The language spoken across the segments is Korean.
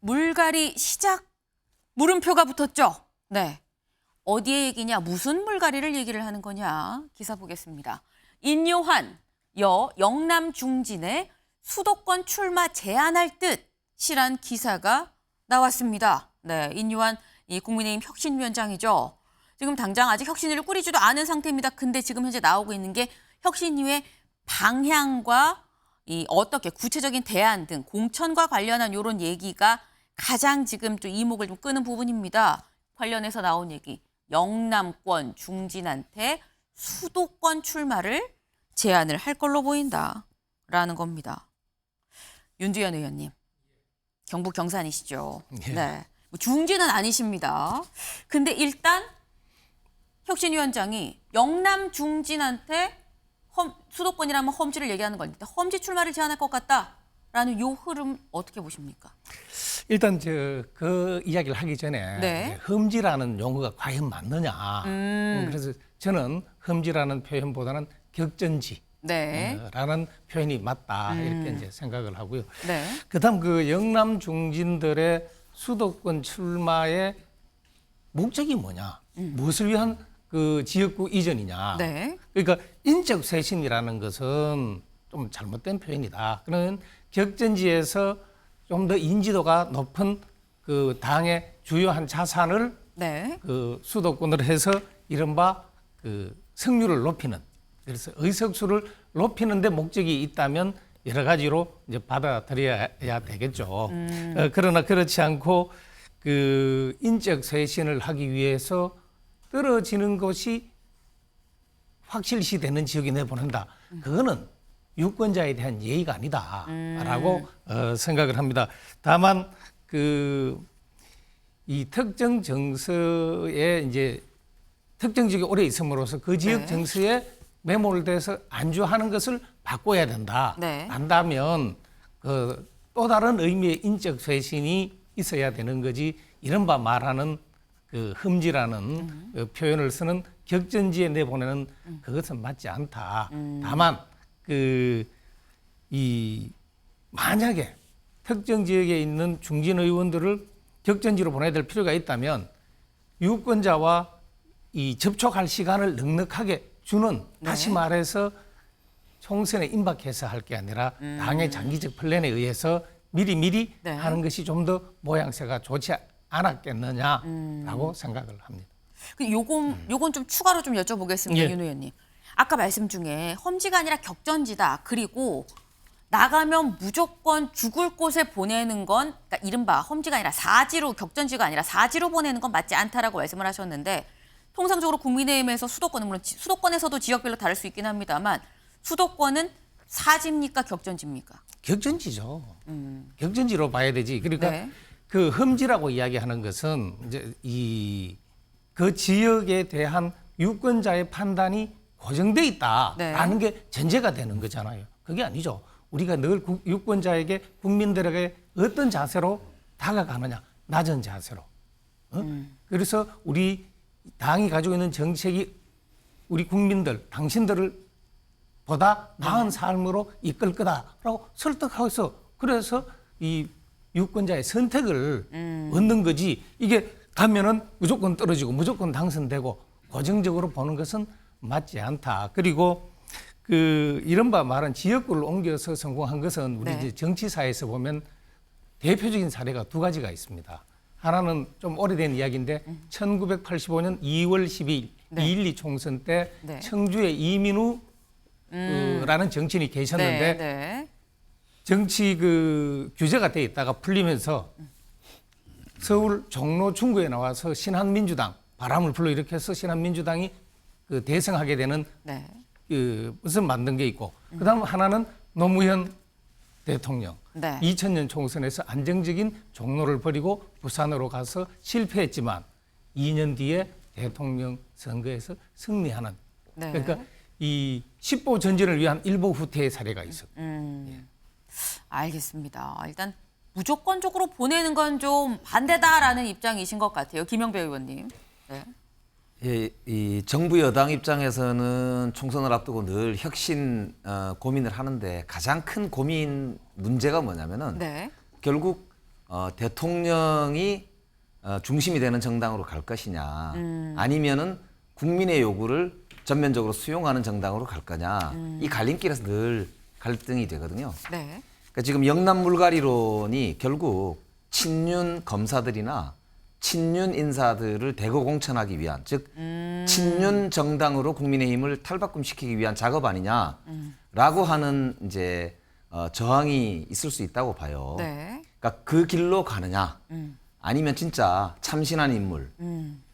물갈이 시작? 물음표가 붙었죠? 네. 어디의 얘기냐, 무슨 물갈이를 얘기를 하는 거냐? 기사 보겠습니다. 인요한, 영남 중진의 수도권 출마 제안할 듯이란 기사가 나왔습니다. 네, 인요한 이 국민의힘 혁신위원장이죠. 지금 당장 아직 혁신위를 꾸리지도 않은 상태입니다. 근데 지금 현재 나오고 있는 게 혁신위의 방향과 이 어떻게 구체적인 대안 등 공천과 관련한 이런 얘기가 가장 지금 좀 이목을 좀 끄는 부분입니다. 관련해서 나온 얘기, 영남권 중진한테 수도권 출마를 제안을 할 걸로 보인다라는 겁니다. 윤두현 의원님, 경북 경산이시죠? 예. 네, 뭐 중진은 아니십니다. 근데 일단 혁신위원장이 영남 중진한테 수도권이라면 험지를 얘기하는 건데 험지 출마를 제안할 것 같다라는 요 흐름 어떻게 보십니까? 일단 그 이야기를 하기 전에 네. 험지라는 용어가 과연 맞느냐. 그래서 저는 험지라는 표현보다는 격전지라는 네. 표현이 맞다 이렇게 이제 생각을 하고요. 네. 그다음 그 영남 중진들의 수도권 출마의 목적이 뭐냐? 무엇을 위한 그 지역구 이전이냐? 네. 그러니까 인적 쇄신이라는 것은 좀 잘못된 표현이다. 그러면 격전지에서 좀 더 인지도가 높은 그 당의 주요한 자산을 네. 그 수도권으로 해서 이른바 그 승률을 높이는, 그래서 의석수를 높이는 데 목적이 있다면 여러 가지로 이제 받아들여야 되겠죠. 그러나 그렇지 않고 그 인적 쇄신을 하기 위해서 떨어지는 것이 확실시 되는 지역에 내보낸다. 그거는 유권자에 대한 예의가 아니다라고 생각을 합니다. 다만 이 특정 정서에 이제 특정 지역에 오래 있음으로써 그 지역 네. 정서에 매몰돼서 안주하는 것을 바꿔야 된다. 네. 한다면 그 또 다른 의미의 인적 쇄신이 있어야 되는 거지. 이른바 말하는 그 흠지라는 그 표현을 쓰는 격전지에 내보내는 그것은 맞지 않다. 다만 만약에 특정 지역에 있는 중진 의원들을 격전지로 보내야 될 필요가 있다면 유권자와 이 접촉할 시간을 넉넉하게 주는, 네. 다시 말해서 총선에 임박해서 할 게 아니라 당의 장기적 플랜에 의해서 미리 네. 하는 것이 좀 더 모양새가 좋지 않았겠느냐라고 생각을 합니다. 요건 좀 추가로 좀 여쭤보겠습니다. 예. 윤 의원님. 아까 말씀 중에 험지가 아니라 격전지다. 그리고 나가면 무조건 죽을 곳에 보내는 건, 그러니까 이른바 험지가 아니라 사지로, 격전지가 아니라 사지로 보내는 건 맞지 않다라고 말씀을 하셨는데, 통상적으로 국민의힘에서 수도권은 물론 수도권에서도 지역별로 다를 수 있긴 합니다만 수도권은 사지입니까, 격전지입니까? 격전지죠. 격전지로 봐야 되지. 그러니까 네. 그 험지라고 이야기하는 것은 이제 그 지역에 대한 유권자의 판단이 고정돼 있다라는 게 전제가 되는 거잖아요. 그게 아니죠. 우리가 늘 유권자에게, 국민들에게 어떤 자세로 다가가느냐, 낮은 자세로. 그래서 우리 당이 가지고 있는 정책이 우리 국민들, 당신들을 보다 나은 삶으로 이끌 거다라고 설득하고 있어. 그래서 이 유권자의 선택을 얻는 거지. 이게 가면은 무조건 떨어지고 무조건 당선되고 고정적으로 보는 것은 맞지 않다. 그리고 그 이른바 말한 지역구를 옮겨서 성공한 것은 우리 이제 정치사에서 보면 대표적인 사례가 두 가지가 있습니다. 하나는 좀 오래된 이야기인데 1985년 2월 12일 2.12 총선 때 청주의 이민우 라는 정치인이 계셨는데 정치 그 규제가 돼 있다가 풀리면서 서울 종로 중구에 나와서 신한민주당 바람을 불러일으켜서 신한민주당이 그 대승하게 되는 것을 만든 게 있고, 그다음 하나는 노무현 대통령 2000년 총선에서 안정적인 종로를 버리고 부산으로 가서 실패했지만 2년 뒤에 대통령 선거에서 승리하는, 그러니까 이 10보 전진을 위한 1보 후퇴의 사례가 있었고. 알겠습니다. 일단 무조건적으로 보내는 건 좀 반대다라는 입장이신 것 같아요. 김영배 의원님. 네. 예, 이 정부 여당 입장에서는 총선을 앞두고 늘 혁신 고민을 하는데 가장 큰 고민 문제가 뭐냐면은 결국 대통령이 중심이 되는 정당으로 갈 것이냐, 아니면은 국민의 요구를 전면적으로 수용하는 정당으로 갈 거냐, 이 갈림길에서 늘 갈등이 되거든요. 네. 그러니까 지금 영남 물갈이론이 결국 친윤 검사들이나 친윤 인사들을 대거 공천하기 위한, 즉 친윤 정당으로 국민의힘을 탈바꿈시키기 위한 작업 아니냐라고 하는 이제 저항이 있을 수 있다고 봐요. 네. 그러니까 그 길로 가느냐, 아니면 진짜 참신한 인물,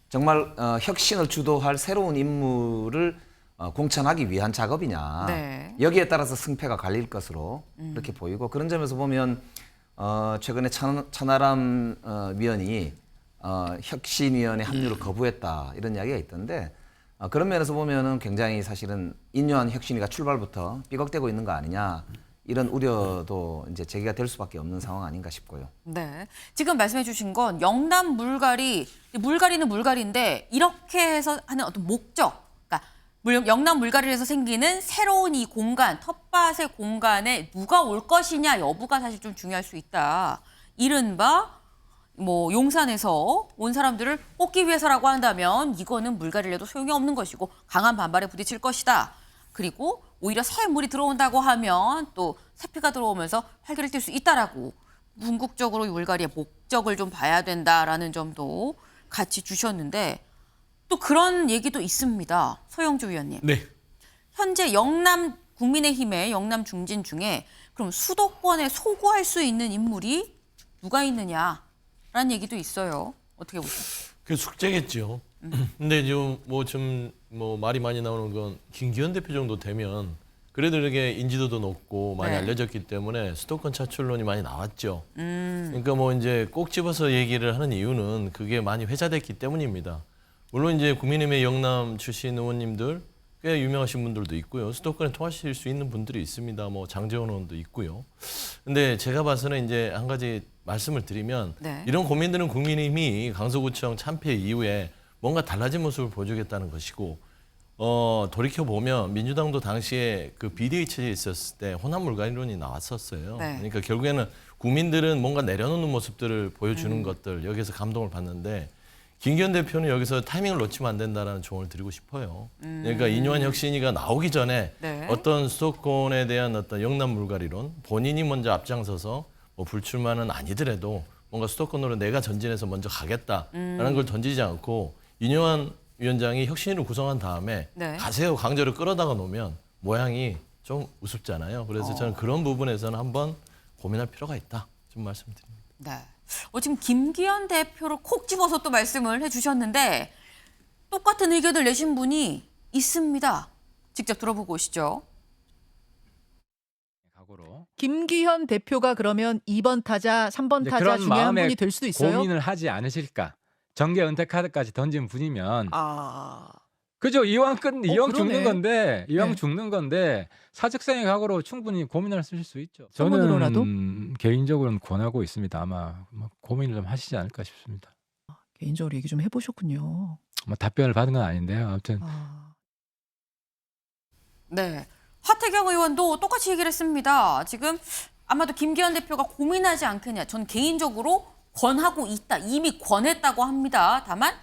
정말 혁신을 주도할 새로운 인물을 공천하기 위한 작업이냐. 네. 여기에 따라서 승패가 갈릴 것으로 그렇게 보이고, 그런 점에서 보면 최근에 천하람 위원이 혁신위원회 합류를 거부했다 이런 이야기가 있던데, 그런 면에서 보면은 굉장히 사실은 인요한 혁신위가 출발부터 삐걱대고 있는 거 아니냐, 이런 우려도 이제 제기가 될 수밖에 없는 상황 아닌가 싶고요. 네. 지금 말씀해 주신 건 영남 물갈이, 물갈이는 물갈이인데 이렇게 해서 하는 어떤 목적, 그러니까 영남 물갈이를 해서 생기는 새로운 이 공간, 텃밭의 공간에 누가 올 것이냐 여부가 사실 좀 중요할 수 있다. 이른바 뭐 용산에서 온 사람들을 뽑기 위해서라고 한다면 이거는 물갈이를 해도 소용이 없는 것이고 강한 반발에 부딪힐 것이다. 그리고 오히려 새 물이 들어온다고 하면 또 새피가 들어오면서 활기를 띨 수 있다라고 궁극적으로 이 물갈이의 목적을 좀 봐야 된다라는 점도 같이 주셨는데, 또 그런 얘기도 있습니다. 서영주 위원님. 네. 현재 영남 국민의힘의 영남 중진 중에 그럼 수도권에 소구할 수 있는 인물이 누가 있느냐라는 얘기도 있어요. 어떻게 보십니까? 그 숙제겠죠. 근데 지금 뭐 말이 많이 나오는 건 김기현 대표 정도 되면 그래도 이렇게 인지도도 높고 많이 네. 알려졌기 때문에 수도권 차출론이 많이 나왔죠. 그러니까 뭐 이제 꼭 집어서 얘기를 하는 이유는 그게 많이 회자됐기 때문입니다. 물론 이제 국민의힘의 영남 출신 의원님들 꽤 유명하신 분들도 있고요. 수도권에 통하실 수 있는 분들이 있습니다. 뭐 장재원 의원도 있고요. 근데 제가 봐서는 이제 한 가지 말씀을 드리면, 네. 이런 고민들은 국민의힘이 강서구청 참패 이후에 뭔가 달라진 모습을 보여주겠다는 것이고, 돌이켜 보면 민주당도 당시에 그 비대위 체제에 있었을 때 호남 물갈이론이 나왔었어요. 네. 그러니까 결국에는 국민들은 뭔가 내려놓는 모습들을 보여주는 것들, 여기서 감동을 받는데, 김기현 대표는 여기서 타이밍을 놓치면 안 된다라는 조언을 드리고 싶어요. 그러니까 인요한 혁신위가 나오기 전에 네. 어떤 수도권에 대한 어떤 영남 물갈이론, 본인이 먼저 앞장서서 뭐 불출마는 아니더라도 뭔가 수도권으로 내가 전진해서 먼저 가겠다라는 걸 던지지 않고, 인요한 위원장이 혁신위를 구성한 다음에 네. 가세요 강제로 끌어다가 놓으면 모양이 좀 우습잖아요. 그래서 저는 그런 부분에서는 한번 고민할 필요가 있다, 좀 말씀드립니다. 네. 지금 김기현 대표를 콕 집어서 또 말씀을 해주셨는데 똑같은 의견을 내신 분이 있습니다. 직접 들어보고 오시죠. 김기현 대표가 그러면 2번 타자, 3번 타자 그런 중에 한 마음에 분이 될 수도 있어요? 고민을 하지 않으실까? 정계 은퇴 카드까지 던진 분이면 그죠? 이왕 그러네. 죽는 건데 네. 죽는 건데 사직생의 각오로 충분히 고민을 쓰실 수 있죠. 소문으로라도? 저는 개인적으로는 권하고 있습니다. 아마 고민을 좀 하시지 않을까 싶습니다. 개인적으로 얘기 좀 해보셨군요. 뭐 답변을 받은 건 아닌데요. 아무튼 네. 하태경 의원도 똑같이 얘기를 했습니다. 지금 아마도 김기현 대표가 고민하지 않겠냐. 전 개인적으로 권하고 있다. 이미 권했다고 합니다. 다만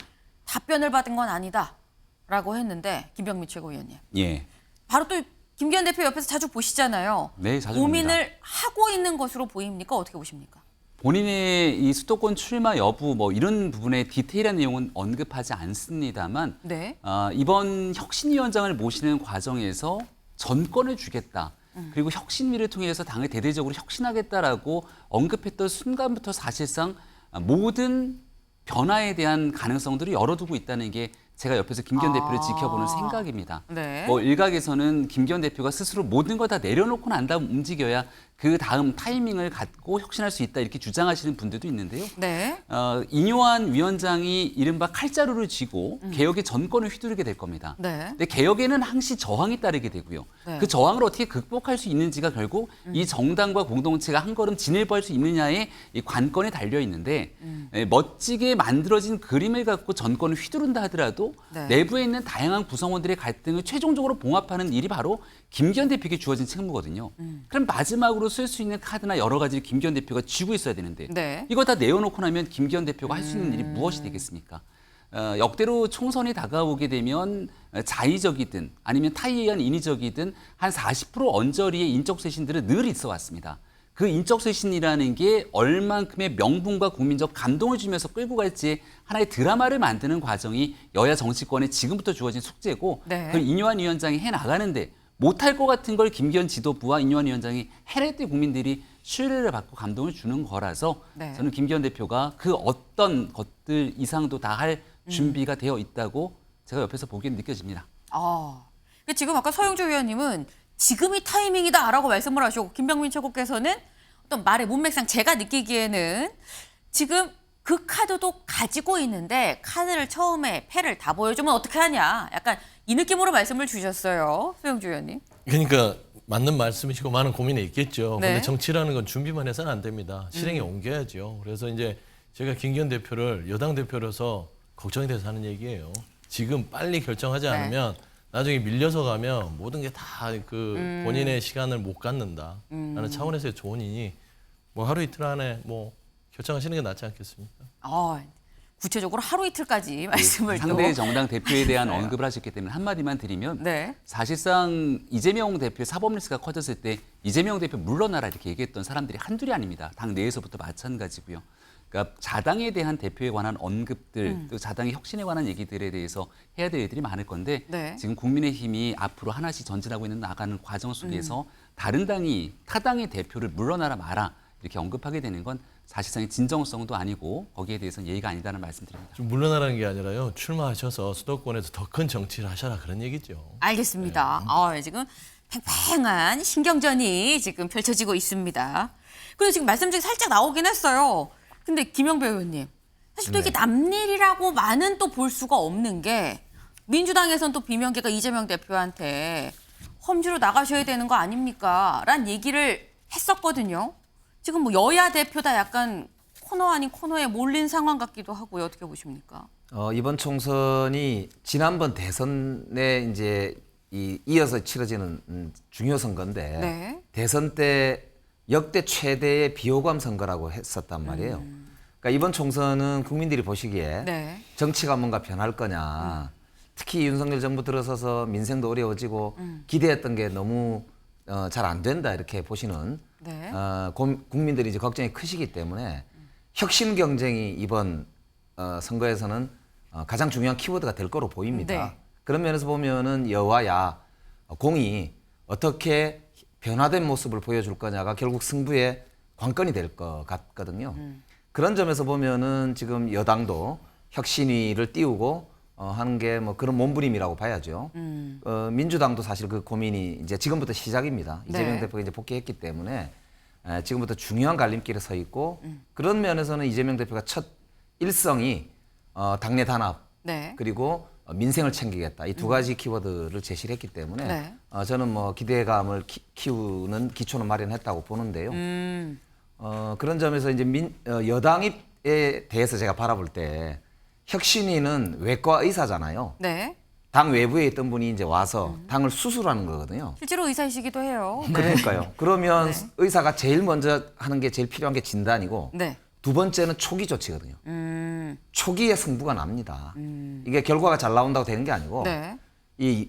답변을 받은 건 아니다라고 했는데, 김병민 최고위원님. 예. 바로 또 김기현 대표 옆에서 자주 보시잖아요. 네, 자주 고민을 봅니다. 하고 있는 것으로 보입니까? 어떻게 보십니까? 본인의 이 수도권 출마 여부 뭐 이런 부분의 디테일한 내용은 언급하지 않습니다만 네. 이번 혁신위원장을 모시는 과정에서 전권을 주겠다. 그리고 혁신위를 통해서 당을 대대적으로 혁신하겠다라고 언급했던 순간부터 사실상 모든 변화에 대한 가능성들을 열어두고 있다는 게 제가 옆에서 김기현 대표를 지켜보는 생각입니다. 네. 뭐 일각에서는 김기현 대표가 스스로 모든 걸 다 내려놓고 난 다음 움직여야 그 다음 타이밍을 갖고 혁신할 수 있다, 이렇게 주장하시는 분들도 있는데요. 네. 인요한 위원장이 이른바 칼자루를 쥐고 개혁의 전권을 휘두르게 될 겁니다. 네. 근데 개혁에는 항시 저항이 따르게 되고요. 네. 그 저항을 어떻게 극복할 수 있는지가 결국 이 정당과 공동체가 한 걸음 진일보할 수 있느냐에 이 관건이 달려 있는데, 멋지게 만들어진 그림을 갖고 전권을 휘두른다 하더라도 네. 내부에 있는 다양한 구성원들의 갈등을 최종적으로 봉합하는 일이 바로 김기현 대표에게 주어진 책무거든요. 그럼 마지막으로 정치적으로 쓸 수 있는 카드나 여러 가지를 김기현 대표가 쥐고 있어야 되는데 네. 이거 다 내어놓고 나면 김기현 대표가 할 수 있는 일이 무엇이 되겠습니까? 역대로 총선이 다가오게 되면 자의적이든 아니면 타의에 의한 인위적이든 한 40% 언저리의 인적 쇄신들은 늘 있어 왔습니다. 그 인적 쇄신이라는 게 얼만큼의 명분과 국민적 감동을 주면서 끌고 갈지 하나의 드라마를 만드는 과정이 여야 정치권에 지금부터 주어진 숙제고 네. 그걸 인요한 위원장이 해나가는데 못할 것 같은 걸 김기현 지도부와 인요한 위원장이 해낼 때 국민들이 신뢰를 받고 감동을 주는 거라서 네. 저는 김기현 대표가 그 어떤 것들 이상도 다 할 준비가 되어 있다고 제가 옆에서 보기엔 느껴집니다. 지금 아까 서영주 의원님은 지금이 타이밍이다라고 말씀을 하시고 김병민 최고께서는 어떤 말의 문맥상 제가 느끼기에는 지금 그 카드도 가지고 있는데 카드를 처음에 패를 다 보여주면 어떻게 하냐. 약간 이 느낌으로 말씀을 주셨어요. 서영주 의원님. 그러니까 맞는 말씀이시고 많은 고민이 있겠죠. 네. 근데 정치라는 건 준비만 해서는 안 됩니다. 실행에 옮겨야죠. 그래서 이제 제가 김기현 대표를 여당 대표로서 걱정이 돼서 하는 얘기예요. 지금 빨리 결정하지 않으면 나중에 밀려서 가면 모든 게 다 그 본인의 시간을 못 갖는다. 라는 차원에서의 조언이니 뭐 하루 이틀 안에 뭐 결정하시는 게 낫지 않겠습니까? 구체적으로 하루 이틀까지 말씀을 상대 또. 정당 대표에 대한 언급을 하셨기 때문에 한마디만 드리면 네. 사실상 이재명 대표의 사법 리스크가 커졌을 때 이재명 대표 물러나라 이렇게 얘기했던 사람들이 한둘이 아닙니다. 당 내에서부터 마찬가지고요. 그러니까 자당에 대한 대표에 관한 언급들, 또 자당의 혁신에 관한 얘기들에 대해서 해야 될 일들이 많을 건데 네. 지금 국민의힘이 앞으로 하나씩 전진하고 있는 나가는 과정 속에서 다른 당이 타당의 대표를 물러나라 마라 이렇게 언급하게 되는 건 사실상의 진정성도 아니고 거기에 대해서는 예의가 아니다는 말씀드립니다. 좀 물러나라는 게 아니라요. 출마하셔서 수도권에서 더 큰 정치를 하셔라 그런 얘기죠. 알겠습니다. 지금 팽팽한 신경전이 지금 펼쳐지고 있습니다. 그리고 지금 말씀 중에 살짝 나오긴 했어요. 근데 김영배 의원님, 사실 또 이게 남일이라고 많은 또 볼 수가 없는 게 민주당에선 또 비명계가 이재명 대표한테 험지로 나가셔야 되는 거 아닙니까? 라는 얘기를 했었거든요. 지금 뭐 여야 대표다 약간 코너 아닌 코너에 몰린 상황 같기도 하고요. 어떻게 보십니까? 이번 총선이 지난번 대선에 이제 이어서 치러지는 중요 선거인데 네. 대선 때 역대 최대의 비호감 선거라고 했었단 말이에요. 그러니까 이번 총선은 국민들이 보시기에 네. 정치가 뭔가 변할 거냐. 특히 윤석열 정부 들어서서 민생도 어려워지고 기대했던 게 너무 잘 안 된다 이렇게 보시는 네. 국민들이 이제 걱정이 크시기 때문에 혁신 경쟁이 이번 선거에서는 가장 중요한 키워드가 될 거로 보입니다. 네. 그런 면에서 보면은 여와야 공이 어떻게 변화된 모습을 보여줄 거냐가 결국 승부의 관건이 될 것 같거든요. 그런 점에서 보면은 지금 여당도 혁신위를 띄우고 하는 게 뭐 그런 몸부림이라고 봐야죠. 민주당도 사실 그 고민이 이제 지금부터 시작입니다. 이재명 네. 대표가 이제 복귀했기 때문에 지금부터 중요한 갈림길에 서 있고 그런 면에서는 이재명 대표가 첫 일성이 당내 단합 네. 그리고 민생을 챙기겠다 이 두 가지 키워드를 제시를 했기 때문에 네. 저는 뭐 기대감을 키우는 기초는 마련했다고 보는데요. 그런 점에서 이제 여당에 대해서 제가 바라볼 때 혁신위는 외과 의사잖아요. 네. 당 외부에 있던 분이 이제 와서 당을 수술하는 거거든요. 실제로 의사이시기도 해요. 그러니까요. 그러면 의사가 제일 먼저 하는 게 제일 필요한 게 진단이고 네. 두 번째는 초기 조치거든요. 초기에 승부가 납니다. 이게 결과가 잘 나온다고 되는 게 아니고 네.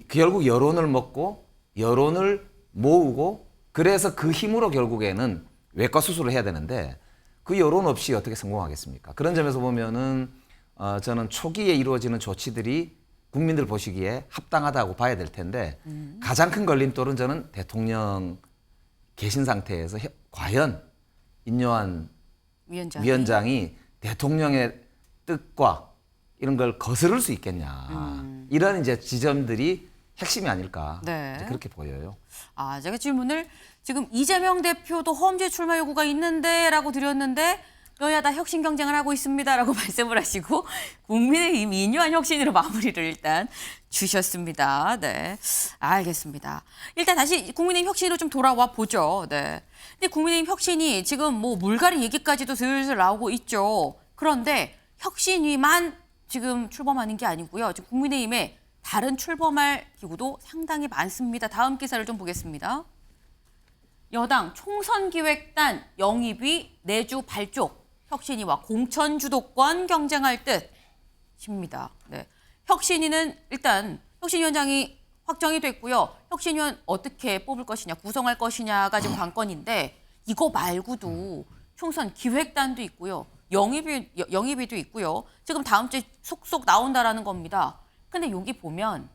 결국 여론을 먹고 여론을 모으고 그래서 그 힘으로 결국에는 외과 수술을 해야 되는데 그 여론 없이 어떻게 성공하겠습니까? 그런 점에서 보면은 저는 초기에 이루어지는 조치들이 국민들 보시기에 합당하다고 봐야 될 텐데 가장 큰 걸림돌은 저는 대통령 계신 상태에서 과연 인요한 위원장이 대통령의 뜻과 이런 걸 거스를 수 있겠냐. 이런 이제 지점들이 핵심이 아닐까. 네. 이제 그렇게 보여요. 제가 질문을 지금 이재명 대표도 험지 출마 요구가 있는데라고 드렸는데 여야다 혁신 경쟁을 하고 있습니다라고 말씀을 하시고 국민의힘 인요한 혁신으로 마무리를 일단 주셨습니다. 네, 알겠습니다. 일단 다시 국민의힘 혁신으로 좀 돌아와 보죠. 네. 근데 국민의힘 혁신이 지금 뭐 물갈이 얘기까지도 슬슬 나오고 있죠. 그런데 혁신위만 지금 출범하는 게 아니고요. 지금 국민의힘에 다른 출범할 기구도 상당히 많습니다. 다음 기사를 좀 보겠습니다. 여당 총선기획단 영입이 내주 발족, 혁신위와 공천 주도권 경쟁할 듯입니다. 네. 혁신위는 일단 혁신위원장이 확정이 됐고요. 혁신위원 어떻게 뽑을 것이냐, 구성할 것이냐가 지금 관건인데 이거 말고도 총선 기획단도 있고요. 영입위도 있고요. 지금 다음 주에 속속 나온다라는 겁니다. 근데 여기 보면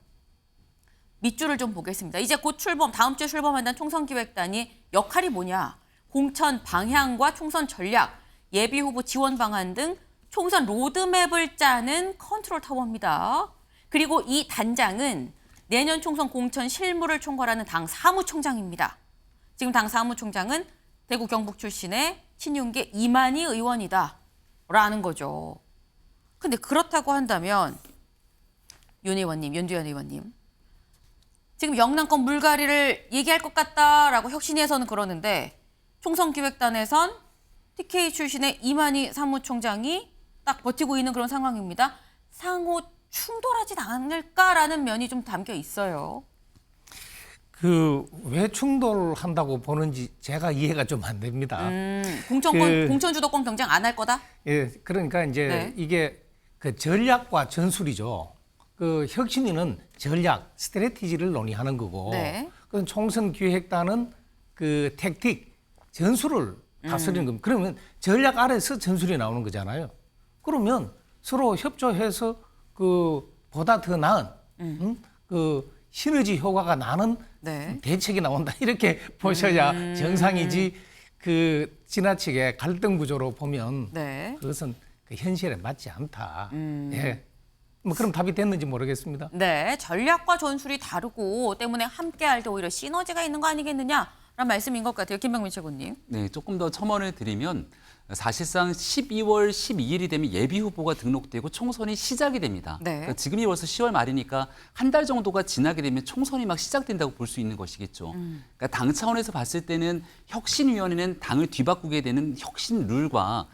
밑줄을 좀 보겠습니다. 이제 곧 다음 주에 출범한다는 총선기획단이 역할이 뭐냐. 공천 방향과 총선 전략, 예비후보 지원 방안 등 총선 로드맵을 짜는 컨트롤 타워입니다. 그리고 이 단장은 내년 총선 공천 실무를 총괄하는 당 사무총장입니다. 지금 당 사무총장은 대구 경북 출신의 친윤계 이만희 의원이다라는 거죠. 근데 그렇다고 한다면 윤두현 의원님, 지금 영남권 물갈이를 얘기할 것 같다라고 혁신위에서는 그러는데 총선기획단에선 TK 출신의 이만희 사무총장이 딱 버티고 있는 그런 상황입니다. 상호 충돌하지 않을까라는 면이 좀 담겨 있어요. 왜 충돌한다고 보는지 제가 이해가 좀 안 됩니다. 공천 주도권 경쟁 안 할 거다? 예, 그러니까 이제 네. 이게 그 전략과 전술이죠. 그 혁신위는 전략, 스트래티지를 논의하는 거고, 네. 그 총선 기획단은 그 택틱, 전술을 다스리는 겁니다. 그러면 전략 아래서 전술이 나오는 거잖아요. 그러면 서로 협조해서 그 보다 더 나은 그 시너지 효과가 나는 네. 대책이 나온다 이렇게 보셔야 정상이지. 그 지나치게 갈등 구조로 보면 네. 그것은 그 현실에 맞지 않다. 예. 뭐 그럼 답이 됐는지 모르겠습니다. 네, 전략과 전술이 다르고 때문에 함께할 때 오히려 시너지가 있는 거 아니겠느냐라는 말씀인 것 같아요. 김병민 최고님. 네, 조금 더 첨언을 드리면 사실상 12월 12일이 되면 예비 후보가 등록되고 총선이 시작이 됩니다. 네. 그러니까 지금이 벌써 10월 말이니까 한 달 정도가 지나게 되면 총선이 막 시작된다고 볼 수 있는 것이겠죠. 그러니까 당 차원에서 봤을 때는 혁신위원회는 당을 뒤바꾸게 되는 혁신 룰과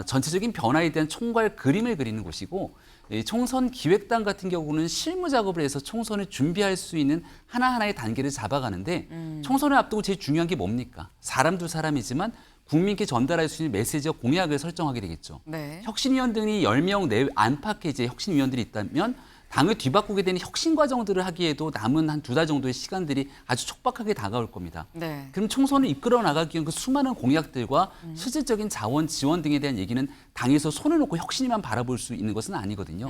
전체적인 변화에 대한 총괄 그림을 그리는 곳이고, 이 총선 기획단 같은 경우는 실무 작업을 해서 총선을 준비할 수 있는 하나하나의 단계를 잡아가는데 총선을 앞두고 제일 중요한 게 뭡니까? 사람 두 사람이지만 국민께 전달할 수 있는 메시지와 공약을 설정하게 되겠죠. 네. 혁신위원들이 10명 내 안팎의 이제 혁신위원들이 있다면 당을 뒤바꾸게 되는 혁신 과정들을 하기에도 남은 한 2달 정도의 시간들이 아주 촉박하게 다가올 겁니다. 네. 그럼 총선을 이끌어 나가기 위한 그 수많은 공약들과 실질적인 자원 지원 등에 대한 얘기는 당에서 손을 놓고 혁신이만 바라볼 수 있는 것은 아니거든요.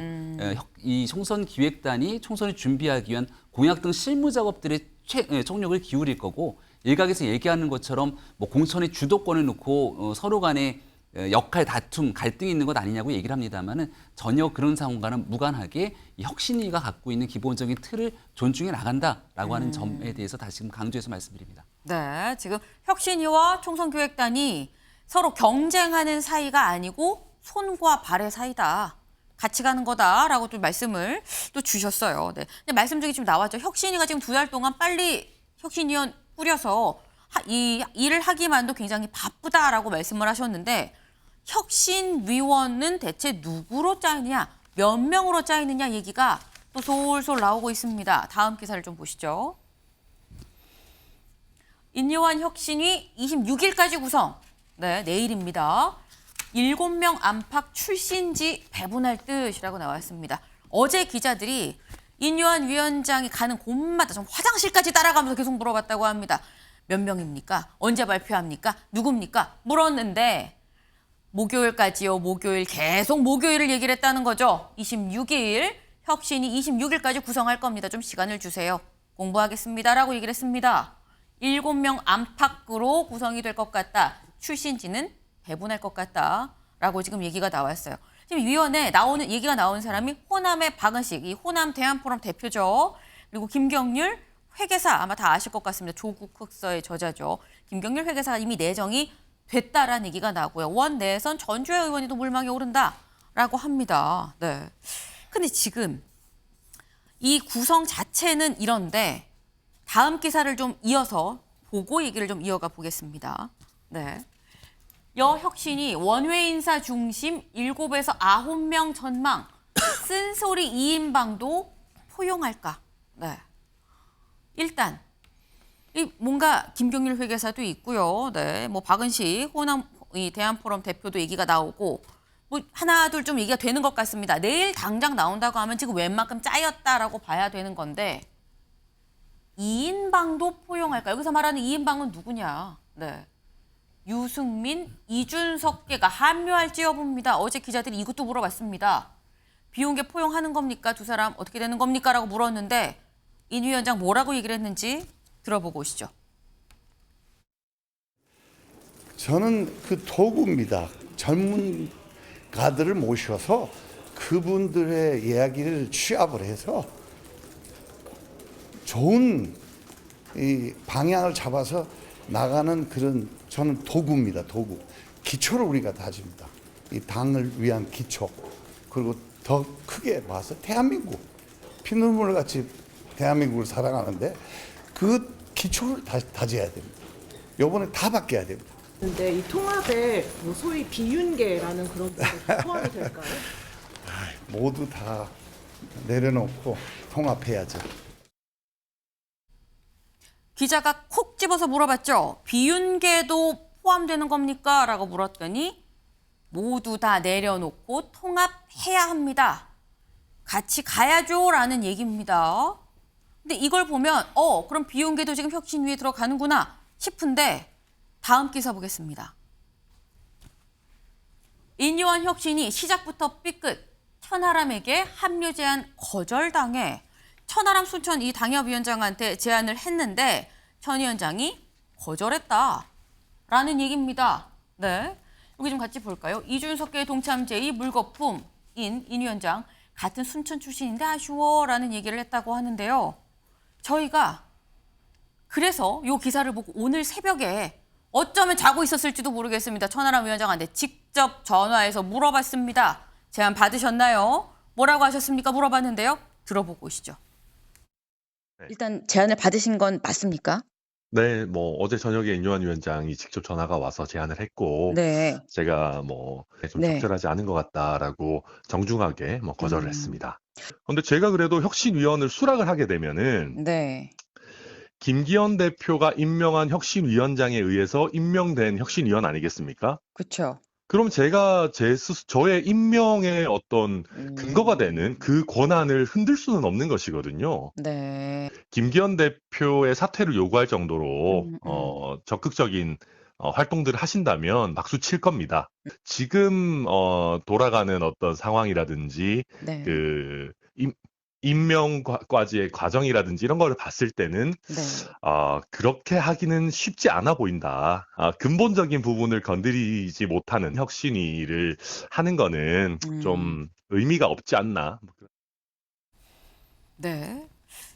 이 총선 기획단이 총선을 준비하기 위한 공약 등 실무 작업들에 총력을 기울일 거고, 일각에서 얘기하는 것처럼 뭐 공천의 주도권을 놓고 서로 간에 역할 다툼, 갈등이 있는 것 아니냐고 얘기를 합니다만은 전혀 그런 상황과는 무관하게 이 혁신위가 갖고 있는 기본적인 틀을 존중해 나간다라고 하는 점에 대해서 다시금 강조해서 말씀드립니다. 네, 지금 혁신위와 총선기획단이 서로 경쟁하는 사이가 아니고 손과 발의 사이다. 같이 가는 거다라고 또 말씀을 또 주셨어요. 네. 근데 말씀 중에 지금 나왔죠. 혁신위가 지금 2달 동안 빨리 혁신위원 꾸려서 이 일을 하기만도 굉장히 바쁘다라고 말씀을 하셨는데, 혁신위원은 대체 누구로 짜이느냐, 몇 명으로 짜이느냐 얘기가 또 솔솔 나오고 있습니다. 다음 기사를 좀 보시죠. 인요한 혁신위 26일까지 구성. 네, 내일입니다. 7명 안팎 출신지 배분할 뜻이라고 나왔습니다. 어제 기자들이 인요한 위원장이 가는 곳마다 좀 화장실까지 따라가면서 계속 물어봤다고 합니다. 몇 명입니까? 언제 발표합니까? 누굽니까? 물었는데 목요일까지요. 목요일 계속 목요일을 얘기를 했다는 거죠. 26일 혁신이 26일까지 구성할 겁니다. 좀 시간을 주세요. 공부하겠습니다라고 얘기를 했습니다. 7명 안팎으로 구성이 될 것 같다. 출신지는 배분할 것 같다라고 지금 얘기가 나왔어요. 지금 위원회 얘기가 나오는 사람이 호남의 박은식, 이 호남 대한포럼 대표죠. 그리고 김경률 회계사, 아마 다 아실 것 같습니다. 조국 흑서의 저자죠. 김경률 회계사 이미 내정이 됐다라는 얘기가 나고요. 원 내에선 전주혜 의원이 또 물망에 오른다라고 합니다. 네. 근데 지금 이 구성 자체는 이런데 다음 기사를 좀 이어서 보고 얘기를 좀 이어가 보겠습니다. 네. 여혁신이 원외 인사 중심 7에서 9명 전망, 쓴소리 2인방도 포용할까? 네. 일단 이 뭔가 김경률 회계사도 있고요. 네, 뭐 박은식 호남 이 대한포럼 대표도 얘기가 나오고 뭐 하나 둘 좀 얘기가 되는 것 같습니다. 내일 당장 나온다고 하면 지금 웬만큼 짜였다라고 봐야 되는 건데 이인방도 포용할까? 여기서 말하는 이인방은 누구냐? 네, 유승민, 이준석계가 합류할지 여부입니다. 어제 기자들이 이것도 물어봤습니다. 비공개 포용하는 겁니까? 두 사람 어떻게 되는 겁니까? 라고 물었는데 인 위원장 뭐라고 얘기를 했는지 들어보고 오시죠. 저는 그 도구입니다. 전문가들을 모셔서 그분들의 이야기를 취합을 해서 좋은 이 방향을 잡아서 나가는 그런 저는 도구입니다. 도구. 기초를 우리가 다집니다. 이 당을 위한 기초. 그리고 더 크게 봐서 대한민국. 피눈물 같이 대한민국을 사랑하는데 그 기초를 다져야 됩니다. 요번에 다 바뀌어야 됩니다. 근데 이 통합에 뭐 소위 비윤계라는 그런 부분이 포함이 될까요? 모두 다 내려놓고 통합해야죠. 기자가 콕 집어서 물어봤죠. 비윤계도 포함되는 겁니까? 라고 물었더니 모두 다 내려놓고 통합해야 합니다. 같이 가야죠 라는 얘기입니다. 근데 이걸 보면 그럼 비윤계도 지금 혁신위에 들어가는구나 싶은데 다음 기사 보겠습니다. 인요한 혁신이 시작부터 삐끗 천하람에게 합류 제안 거절당해 천하람 순천 이 당협위원장한테 제안을 했는데 천 위원장이 거절했다라는 얘기입니다. 네, 여기 좀 같이 볼까요? 이준석계 동참 제2 물거품인 인 위원장 같은 순천 출신인데 아쉬워라는 얘기를 했다고 하는데요. 저희가 그래서 이 기사를 보고 오늘 새벽에 어쩌면 자고 있었을지도 모르겠습니다. 천하람 위원장한테 직접 전화해서 물어봤습니다. 제안 받으셨나요? 뭐라고 하셨습니까? 물어봤는데요. 들어보고 오시죠. 일단 제안을 받으신 건 맞습니까? 네, 어제 저녁에 인요한 위원장이 직접 전화가 와서 제안을 했고, 네. 제가 좀 네. 적절하지 않은 것 같다라고 정중하게 거절을 했습니다. 근데 제가 그래도 혁신위원을 수락을 하게 되면은, 네. 김기현 대표가 임명한 혁신위원장에 의해서 임명된 혁신위원 아니겠습니까? 그렇죠. 그럼 제가 저의 임명의 어떤 근거가 되는 그 권한을 흔들 수는 없는 것이거든요. 네. 김기현 대표의 사퇴를 요구할 정도로 적극적인 활동들을 하신다면 박수 칠 겁니다. 지금 돌아가는 어떤 상황이라든지 네. 그 임명까지의 과정이라든지 이런 거를 봤을 때는 네. 그렇게 하기는 쉽지 않아 보인다. 근본적인 부분을 건드리지 못하는 혁신위를 하는 거는 좀 의미가 없지 않나. 네,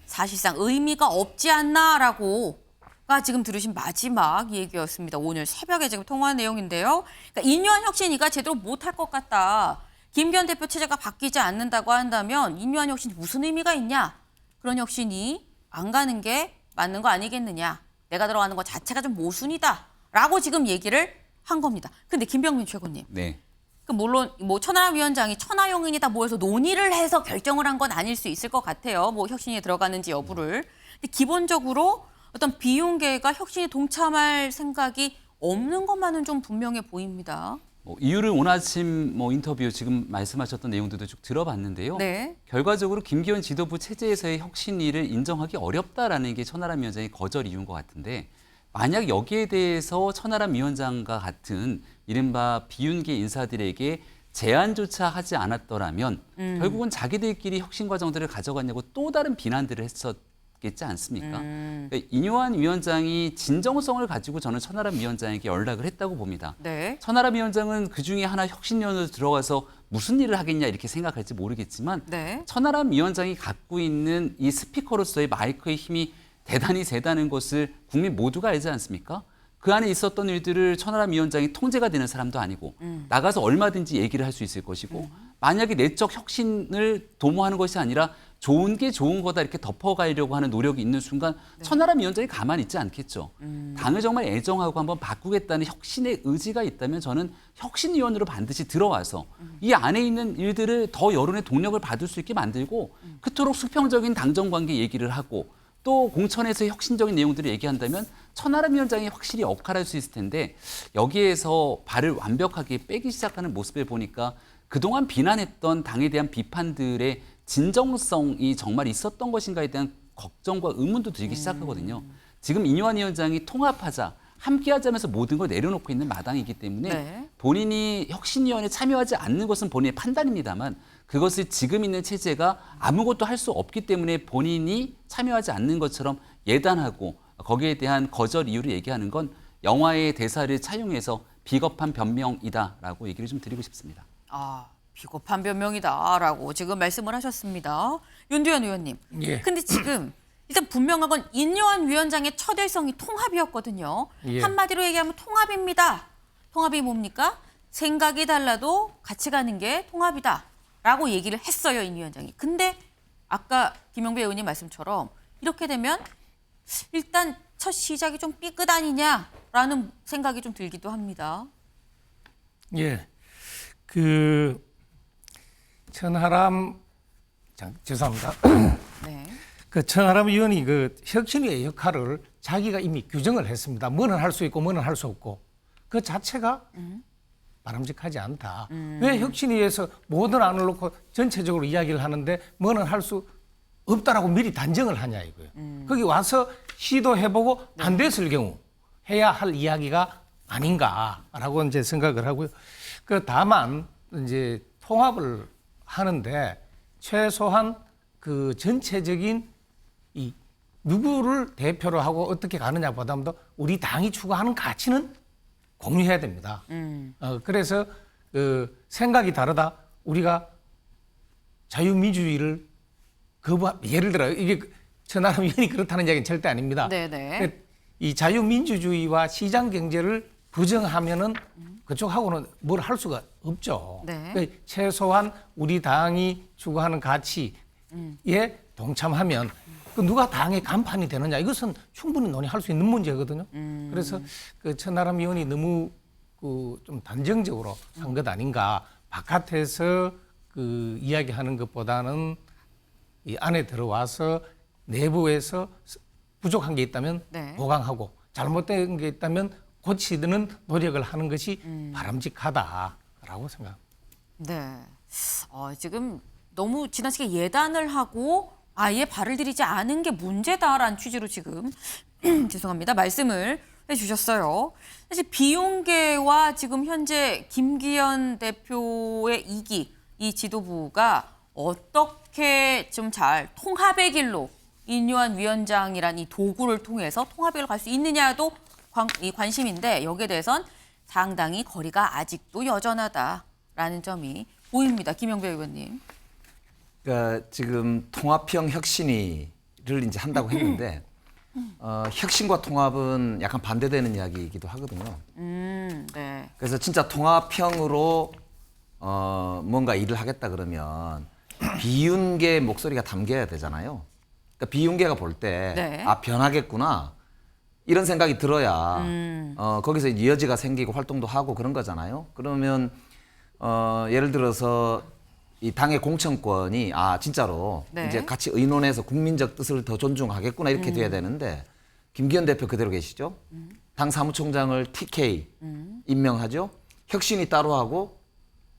사실상 의미가 없지 않나라고가 지금 들으신 마지막 얘기였습니다. 오늘 새벽에 지금 통화한 내용인데요. 그러니까 인요한 혁신위가 제대로 못할 것 같다. 김기현 대표 체제가 바뀌지 않는다고 한다면 인요한 혁신이 무슨 의미가 있냐? 그런 혁신이 안 가는 게 맞는 거 아니겠느냐? 내가 들어가는 것 자체가 좀 모순이다라고 지금 얘기를 한 겁니다. 근데 김병민 최고님. 네. 물론 천하람 위원장이 천하용인이 다 모여서 논의를 해서 결정을 한 건 아닐 수 있을 것 같아요. 혁신에 들어가는지 여부를. 근데 기본적으로 어떤 비윤계가 혁신에 동참할 생각이 없는 것만은 좀 분명해 보입니다. 이유를 오늘 아침 인터뷰 지금 말씀하셨던 내용들도 쭉 들어봤는데요. 네. 결과적으로 김기현 지도부 체제에서의 혁신위를 인정하기 어렵다라는 게 천하람 위원장의 거절 이유인 것 같은데 만약 여기에 대해서 천하람 위원장과 같은 이른바 비윤계 인사들에게 제안조차 하지 않았더라면 결국은 자기들끼리 혁신 과정들을 가져갔냐고 또 다른 비난들을 했었겠지 않습니까? 인요한 위원장이 진정성을 가지고 저는 천하람 위원장에게 연락을 했다고 봅니다. 네. 천하람 위원장은 그중에 하나 혁신위원으로 들어가서 무슨 일을 하겠냐 이렇게 생각할지 모르겠지만 네. 천하람 위원장이 갖고 있는 이 스피커로서의 마이크의 힘이 대단히 세다는 것을 국민 모두가 알지 않습니까? 그 안에 있었던 일들을 천하람 위원장이 통제가 되는 사람도 아니고 나가서 얼마든지 얘기를 할 수 있을 것이고 만약에 내적 혁신을 도모하는 것이 아니라 좋은 게 좋은 거다 이렇게 덮어가려고 하는 노력이 있는 순간 천하람 위원장이 가만히 있지 않겠죠. 당을 정말 애정하고 한번 바꾸겠다는 혁신의 의지가 있다면 저는 혁신위원으로 반드시 들어와서 이 안에 있는 일들을 더 여론의 동력을 받을 수 있게 만들고 그토록 수평적인 당정관계 얘기를 하고 또 공천에서 혁신적인 내용들을 얘기한다면 천하람 위원장이 확실히 역할할 수 있을 텐데 여기에서 발을 완벽하게 빼기 시작하는 모습을 보니까 그동안 비난했던 당에 대한 비판들의 진정성이 정말 있었던 것인가에 대한 걱정과 의문도 들기 시작하거든요. 지금 인요한 위원장이 통합하자, 함께하자면서 모든 걸 내려놓고 있는 마당이기 때문에 네. 본인이 혁신위원회에 참여하지 않는 것은 본인의 판단입니다만 그것을 지금 있는 체제가 아무것도 할 수 없기 때문에 본인이 참여하지 않는 것처럼 예단하고 거기에 대한 거절 이유를 얘기하는 건 영화의 대사를 차용해서 비겁한 변명이다라고 얘기를 좀 드리고 싶습니다. 아, 비겁한 변명이다라고 지금 말씀을 하셨습니다. 윤두현 의원님. 예. 근데 지금 일단 분명한 건 인요한 위원장의 첫 일성이 통합이었거든요. 예. 한마디로 얘기하면 통합입니다. 통합이 뭡니까? 생각이 달라도 같이 가는 게 통합이다라고 얘기를 했어요, 인 위원장이. 근데 아까 김영배 의원님 말씀처럼 이렇게 되면 일단 첫 시작이 좀 삐끗 아니냐라는 생각이 좀 들기도 합니다. 예. 그 천하람 죄송합니다. 네. 그 천하람 의원이 그 혁신위의 역할을 자기가 이미 규정을 했습니다. 뭐는 할 수 있고 뭐는 할 수 없고 그 자체가 바람직하지 않다. 왜 혁신위에서 모든 안을 놓고 전체적으로 이야기를 하는데 뭐는 할 수 없다라고 미리 단정을 하냐 이거예요. 거기 와서 시도해보고 안 됐을 경우 해야 할 이야기가 아닌가라고 이제 생각을 하고요. 그 다만 이제 통합을 하는데 최소한 그 전체적인 이 누구를 대표로 하고 어떻게 가느냐보다도 우리 당이 추구하는 가치는 공유해야 됩니다. 그래서 그 생각이 다르다. 우리가 자유민주주의를 예를 들어 이게 천하람 의원이 그렇다는 이야기는 절대 아닙니다. 네네. 이 자유민주주의와 시장 경제를 부정하면은 그쪽하고는 뭘 할 수가 없죠. 네. 그러니까 최소한 우리 당이 추구하는 가치에 동참하면 그 누가 당의 간판이 되느냐 이것은 충분히 논의할 수 있는 문제거든요. 그래서 그 천하람 의원이 너무 그 좀 단정적으로 한 것 아닌가. 바깥에서 그 이야기하는 것보다는 이 안에 들어와서 내부에서 부족한 게 있다면 네. 보강하고 잘못된 게 있다면 고치는 노력을 하는 것이 바람직하다라고 생각합니다. 네. 지금 너무 지나치게 예단을 하고 아예 발을 들이지 않은 게 문제다라는 취지로 지금 죄송합니다. 말씀을 해주셨어요. 사실 비용계와 지금 현재 김기현 대표의 이 지도부가 어떻게 좀 잘 통합의 길로 인요한 위원장이란 이 도구를 통해서 통합의 길로 갈 수 있느냐도 관심인데 여기에 대해선 상당히 거리가 아직도 여전하다라는 점이 보입니다. 김영배 의원님. 그러니까 지금 통합형 혁신위를 이제 한다고 했는데 혁신과 통합은 약간 반대되는 이야기이기도 하거든요. 네. 그래서 진짜 통합형으로 뭔가 일을 하겠다 그러면 비윤계 목소리가 담겨야 되잖아요. 그러니까 비윤계가 볼 때 네. 아, 변하겠구나 이런 생각이 들어야 거기서 이제 여지가 생기고 활동도 하고 그런 거잖아요. 그러면 예를 들어서 이 당의 공천권이 아 진짜로 네. 이제 같이 의논해서 국민적 뜻을 더 존중하겠구나 이렇게 돼야 되는데 김기현 대표 그대로 계시죠. 당 사무총장을 TK 임명하죠. 혁신이 따로 하고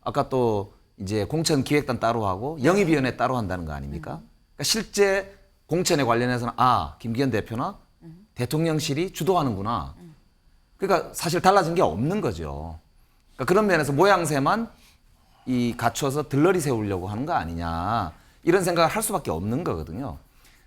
아까 또 이제 공천기획단 따로 하고 영입위원회 따로 한다는 거 아닙니까? 그러니까 실제 공천에 관련해서는 아 김기현 대표나 대통령실이 주도하는구나. 그러니까 사실 달라진 게 없는 거죠. 그러니까 그런 면에서 모양새만 이 갖춰서 들러리 세우려고 하는 거 아니냐 이런 생각을 할 수밖에 없는 거거든요.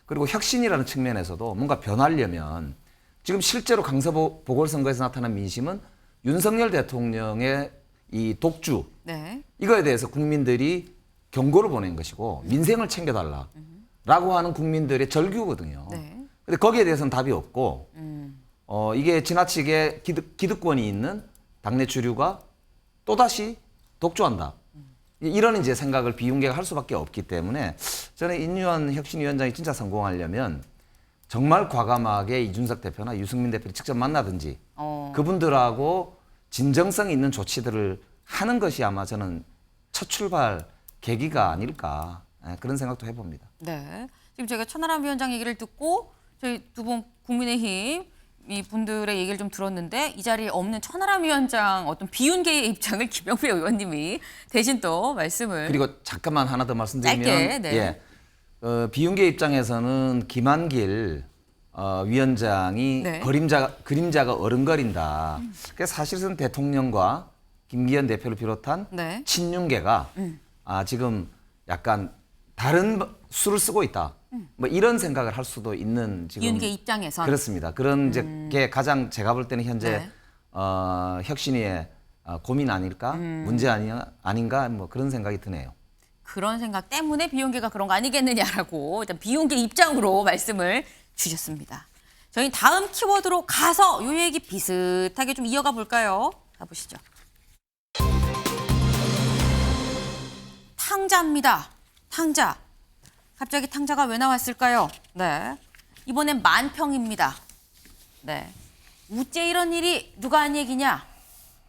그리고 혁신이라는 측면에서도 뭔가 변하려면 지금 실제로 강서 보궐선거에서 나타난 민심은 윤석열 대통령의 이 독주 네. 이거에 대해서 국민들이 경고를 보낸 것이고 민생을 챙겨달라라고 하는 국민들의 절규거든요. 네. 근데 거기에 대해서는 답이 없고 이게 지나치게 기득권이 있는 당내 주류가 또다시 독주한다. 이런 이제 생각을 비윤계가 할 수밖에 없기 때문에 저는 인요한 혁신위원장이 진짜 성공하려면 정말 과감하게 이준석 대표나 유승민 대표를 직접 만나든지 그분들하고 진정성 있는 조치들을 하는 것이 아마 저는 첫 출발 계기가 아닐까 그런 생각도 해봅니다. 네. 지금 제가 천하람 위원장 얘기를 듣고 저희 두 분 국민의힘 이 분들의 얘기를 좀 들었는데 이 자리에 없는 천하람 위원장 어떤 비윤계의 입장을 김영배 의원님이 대신 또 말씀을 그리고 잠깐만 하나 더 말씀드리면 짧게, 네. 예. 비윤계 입장에서는 김한길 위원장이 네. 그림자가 어른거린다. 그래서 사실은 대통령과 김기현 대표를 비롯한 네. 친윤계가 지금 약간 다른 수를 쓰고 있다. 뭐 이런 생각을 할 수도 있는 지금 비윤계 입장에선 그렇습니다. 그런 이제 게 가장 제가 볼 때는 현재 네. 혁신위의 고민 아닐까 문제 아닌가 뭐 그런 생각이 드네요. 그런 생각 때문에 비윤계가 그런 거 아니겠느냐라고 일단 비윤계 입장으로 말씀을 주셨습니다. 저희 다음 키워드로 가서 요 얘기 비슷하게 좀 이어가 볼까요? 가보시죠. 탕자입니다. 탕자. 갑자기 탕자가 왜 나왔을까요? 네. 이번엔 만평입니다. 네. 우째 이런 일이 누가 한 얘기냐?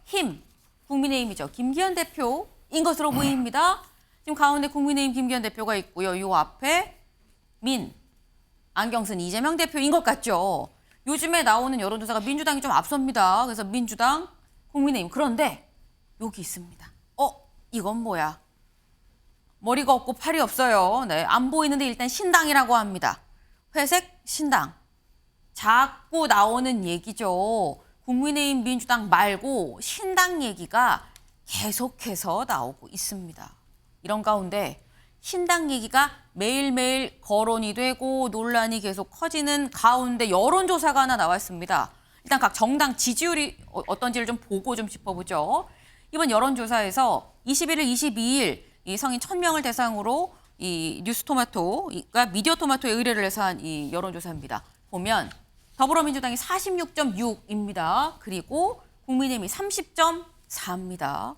힘. 국민의힘이죠. 김기현 대표인 것으로 보입니다. 지금 가운데 국민의힘 김기현 대표가 있고요. 요 앞에 민. 안경 쓴 이재명 대표인 것 같죠. 요즘에 나오는 여론조사가 민주당이 좀 앞섭니다. 그래서 민주당, 국민의힘. 그런데 여기 있습니다. 이건 뭐야? 머리가 없고 팔이 없어요. 네, 안 보이는데 일단 신당이라고 합니다. 회색 신당. 자꾸 나오는 얘기죠. 국민의힘 민주당 말고 신당 얘기가 계속해서 나오고 있습니다. 이런 가운데 신당 얘기가 매일매일 거론이 되고 논란이 계속 커지는 가운데 여론조사가 하나 나왔습니다. 일단 각 정당 지지율이 어떤지를 좀 보고 좀 짚어보죠. 이번 여론조사에서 21일, 22일 이 성인 1,000명을 대상으로 이 뉴스토마토가 미디어토마토에 의뢰를 해서 한 이 여론조사입니다. 보면 더불어민주당이 46.6입니다. 그리고 국민의힘이 30.4입니다.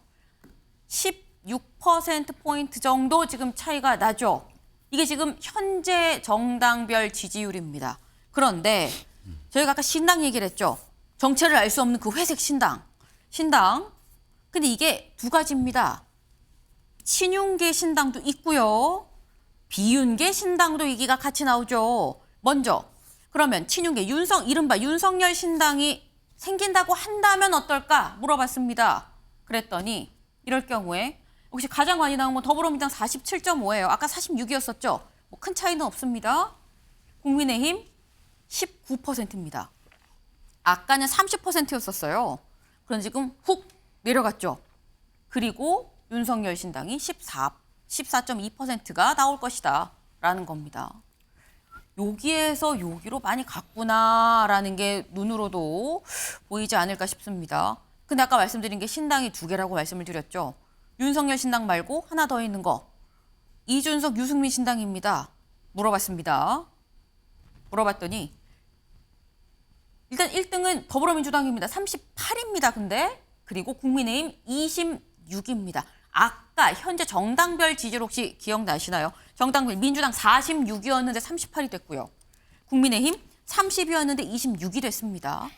16%포인트 정도 지금 차이가 나죠. 이게 지금 현재 정당별 지지율입니다. 그런데 저희가 아까 신당 얘기를 했죠. 정체를 알 수 없는 그 회색 신당. 근데 이게 두 가지입니다. 친윤계 신당도 있고요. 비윤계 신당도 얘기가 같이 나오죠. 먼저 그러면 친윤계 이른바 윤석열 신당이 생긴다고 한다면 어떨까 물어봤습니다. 그랬더니 이럴 경우에 혹시 가장 많이 나온 건 더불어민주당 47.5예요. 아까 46이었었죠. 뭐 큰 차이는 없습니다. 국민의힘 19%입니다. 아까는 30%였었어요. 그런데 지금 훅 내려갔죠. 그리고 윤석열 신당이 14.2%가 나올 것이다 라는 겁니다. 여기에서 여기로 많이 갔구나라는 게 눈으로도 보이지 않을까 싶습니다. 근데 아까 말씀드린 게 신당이 두 개라고 말씀을 드렸죠. 윤석열 신당 말고 하나 더 있는 거. 이준석, 유승민 신당입니다. 물어봤습니다. 물어봤더니 일단 1등은 더불어민주당입니다. 38입니다. 근데 그리고 국민의힘 26입니다. 아까 현재 정당별 지지율 혹시 기억나시나요? 정당별 민주당 46이었는데 38이 됐고요. 국민의힘 30이었는데 26이 됐습니다.